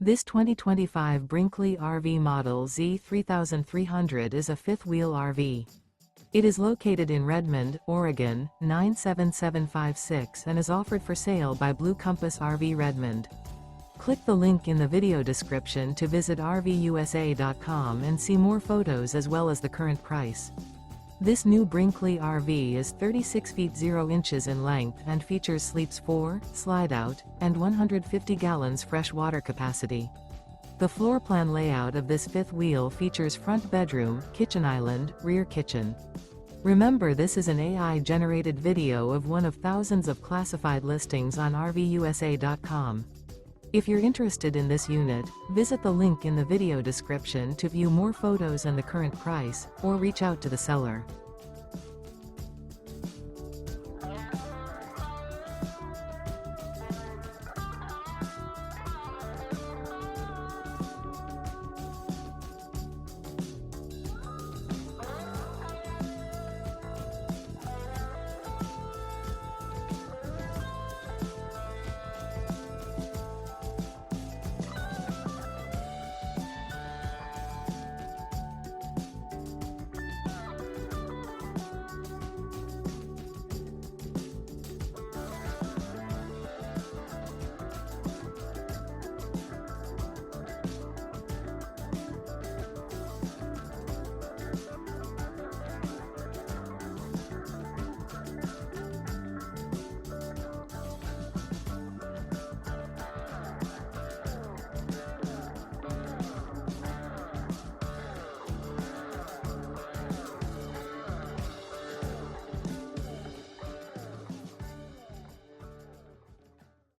This 2025 Brinkley RV Model Z 3300 is a fifth-wheel RV. It is located in Redmond, Oregon, 97756 and is offered for sale by Blue Compass RV Redmond. Click the link in the video description to visit RVUSA.com and see more photos as well as the current price. This new Brinkley RV is 36 feet 0 inches in length and features sleeps 4, slide-out, and 150 gallons fresh water capacity. The floor plan layout of this fifth wheel features front bedroom, kitchen island, rear kitchen. Remember, this is an AI-generated video of one of thousands of classified listings on RVUSA.com. If you're interested in this unit, visit the link in the video description to view more photos and the current price, or reach out to the seller.